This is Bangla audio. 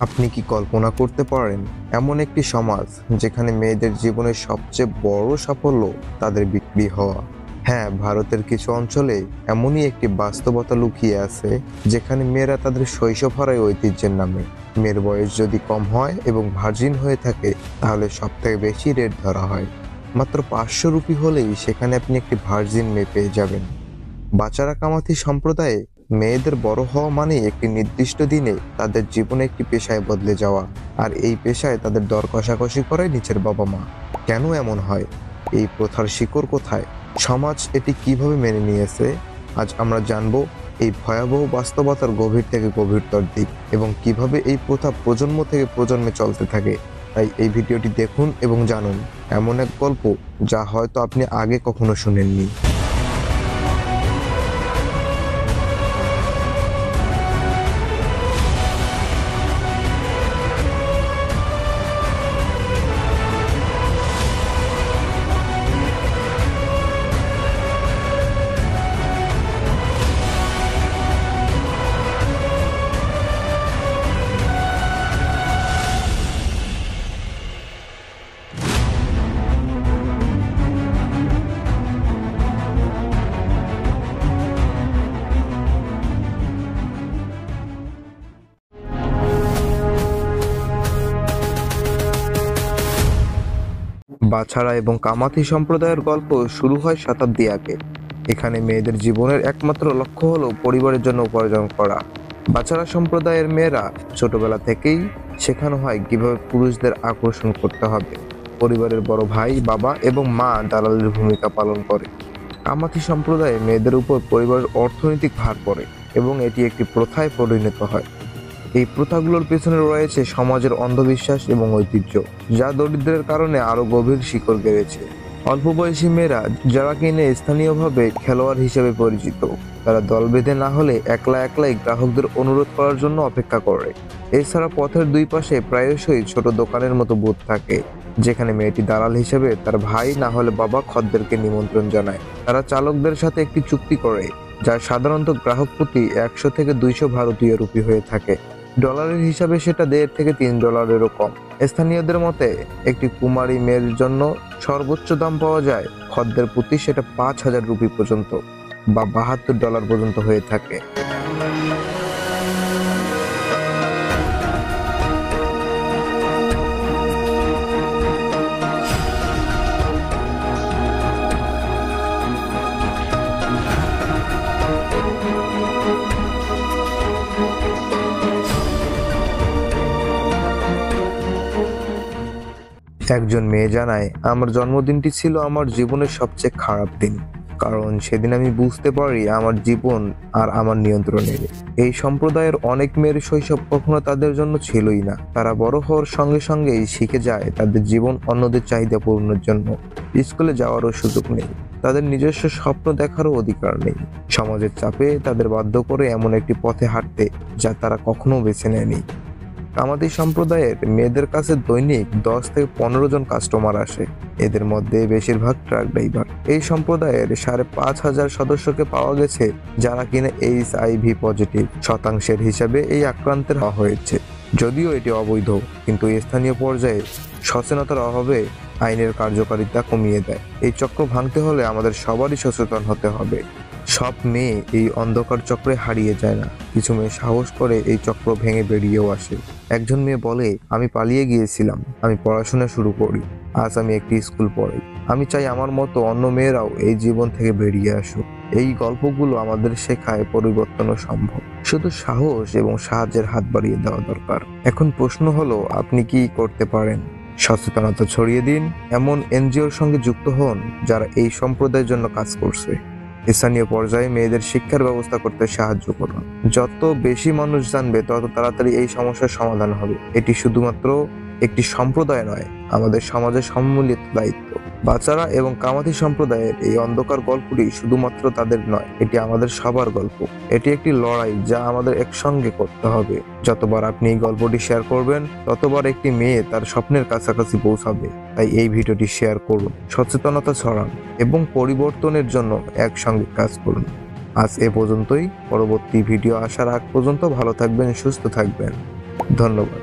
আপনি কি কল্পনা করতে পারেন এমন একটি সমাজ যেখানে মেয়েদের জীবনের সবচেয়ে বড় সাফল্য তাদের বিক্রি হওয়া? হ্যাঁ, ভারতের কিছু অঞ্চলে এমনই একটি বাস্তবতা লুকিয়ে আছে যেখানে মেয়েরা তাদের শৈশব হারায় ঐতিহ্যের নামে। মেয়ের বয়স যদি কম হয় এবং ভার্জিন হয়ে থাকে তাহলে সবথেকে বেশি রেট ধরা হয়। মাত্র 500 রুপি হলেই সেখানে আপনি একটি ভার্জিন মেয়ে পেয়ে যাবেন। বাচারা কামাথি সম্প্রদায়ে মেয়েদের বড় হওয়া মানে একটি নির্দিষ্ট দিনে তাদের জীবনে একটি পেশায় বদলে যাওয়া, আর এই পেশায় তাদের দর কষাকষি করে নিচের বাবা মা। কেন এমন হয়? এই প্রথার শিকড় কোথায়? সমাজ এটি কিভাবে মেনে নিয়েছে? আজ আমরা জানব এই ভয়াবহ বাস্তবতার গভীর থেকে গভীরতর দিক এবং কিভাবে এই প্রথা প্রজন্ম থেকে প্রজন্মে চলতে থাকে। তাই এই ভিডিওটি দেখুন এবং জানুন এমন এক গল্প যা হয়তো আপনি আগে কখনো শুনেননি। বাছারা এবং কামাথি সম্প্রদায়ের গল্প শুরু হয় শতাব্দী আগে। এখানে মেয়েদের জীবনের একমাত্র লক্ষ্য হলো পরিবারের জন্য উপার্জন করা। বাছারা সম্প্রদায়ের মেয়েরা ছোটবেলা থেকেই শেখানো হয় কিভাবে পুরুষদের আকর্ষণ করতে হবে। পরিবারের বড় ভাই, বাবা এবং মা দালালের ভূমিকা পালন করে। কামাথি সম্প্রদায়ে মেয়েদের উপর পরিবারের অর্থনৈতিক ভার পড়ে এবং এটি একটি প্রথায় পরিণত হয়। এই প্রথাগুলোর পেছনে রয়েছে সমাজের অন্ধবিশ্বাস এবং ঐতিহ্য, যা দরিদ্রের কারণে আরো গভীর শিকড় গেড়েছে। অল্প বয়সী মেয়েরা, যারা কিনা স্থানীয়ভাবে খেলোয়াড় হিসেবে পরিচিত, তারা দল বেঁধে না হলে একলা একলাই গ্রাহকদের অনুরোধ করার জন্য অপেক্ষা করে। এছাড়া পথের দুই পাশে প্রায়শই ছোট দোকানের মতো বুথ থাকে, যেখানে মেয়েটি দালাল হিসেবে তার ভাই না হলে বাবা খদ্দেরকে নিমন্ত্রণ জানায়। তারা চালকদের সাথে একটি চুক্তি করে, যা সাধারণত গ্রাহক প্রতি 100 থেকে 200 ভারতীয় রুপি হয়ে থাকে। ডলারের হিসাবে সেটা $1.5 থেকে $3 কম। স্থানীয়দের মতে একটি কুমারী মেয়ের জন্য সর্বোচ্চ দাম পাওয়া যায় খদ্দের প্রতি সেটা 5000 রুপি পর্যন্ত বা $72 পর্যন্ত হয়ে থাকে। একজন মেয়ে জানায়, আমার জন্মদিনটি ছিল আমার জীবনের সবচেয়ে খারাপ দিন, কারণ সেদিন আমি বুঝতে পারি আমার জীবন আর আমার নিয়ন্ত্রণে নেই। এই সম্প্রদায়ের অনেক মেয়ের শৈশব কখনো তাদের জন্য ছিলই না। তারা বড় হওয়ার সঙ্গে সঙ্গেই শিখে যায় তাদের জীবন অন্যদের চাহিদা পূরণের জন্য। স্কুলে যাওয়ারও সুযোগ নেই, তাদের নিজস্ব স্বপ্ন দেখারও অধিকার নেই। সমাজের চাপে তাদের বাধ্য করে এমন একটি পথে হাঁটতে যা তারা কখনো বেছে নেয়নি। কামাথি সম্প্রদায়ের মেয়েদের কাছে দৈনিক 10 থেকে 15 জন কাস্টমার আসে। এদের মধ্যে বেশিরভাগ ট্রাক ড্রাইভার। এই সম্প্রদায়ের 5,500 সদস্যকে পাওয়া গেছে যারা কিনা HIV পজিটিভ। শতাংশের হিসাবে এই আক্রান্তের হওয়া হয়েছে। যদিও এটি অবৈধ, কিন্তু স্থানীয় পর্যায়ে সচেতনতার অভাবে আইনের কার্যকারিতা কমিয়ে দেয়। এই চক্র ভাঙতে হলে আমাদের সবারই সচেতন হতে হবে। সব মেয়ে এই অন্ধকার চক্রে হারিয়ে যায় না, কিছু মেয়ে সাহস করে এই চক্র ভেঙে বেরিয়েও আসে। একজন মেয়ে বলে, আমি পালিয়ে গিয়েছিলাম, আমি পড়াশোনা শুরু করি, আজ আমি একটি স্কুল পড়াই। আমি চাই আমার মতো অন্য মেয়েরাও এই জীবন থেকে বেরিয়ে আসুক। এই গল্পগুলো আমাদের শেখায় পরিবর্তনও সম্ভব, শুধু সাহস এবং সাহায্যের হাত বাড়িয়ে দেওয়া দরকার। এখন প্রশ্ন হলো, আপনি কি করতে পারেন? সচেতনতা ছড়িয়ে দিন, এমন NGOর সঙ্গে যুক্ত হন যারা এই সম্প্রদায়ের জন্য কাজ করছে। স্থানীয় পর্যায়ে মেয়েদের শিক্ষার ব্যবস্থা করতে সাহায্য করুন। যত বেশি মানুষ জানবে তত তাড়াতাড়ি এই সমস্যার সমাধান হবে। এটি শুধুমাত্র একটি সম্প্রদায় নয়, আমাদের সমাজের সম্মিলিত দায়িত্ব। বাচারা এবং কামাথি সম্প্রদায়ের এই অন্ধকার গল্পটি শুধুমাত্র তাদের নয়, এটি আমাদের সবার গল্প। এটি একটি লড়াই যা আমাদের একসঙ্গে করতে হবে। যতবার আপনি এই গল্পটি শেয়ার করবেন, ততবার একটি মেয়ে তার স্বপ্নের কাছাকাছি পৌঁছাবে। তাই এই ভিডিওটি শেয়ার করুন, সচেতনতা ছড়ান এবং পরিবর্তনের জন্য একসঙ্গে কাজ করুন। আজ এ পর্যন্তই। পরবর্তী ভিডিও আসার আগ পর্যন্ত ভালো থাকবেন, সুস্থ থাকবেন। ধন্যবাদ।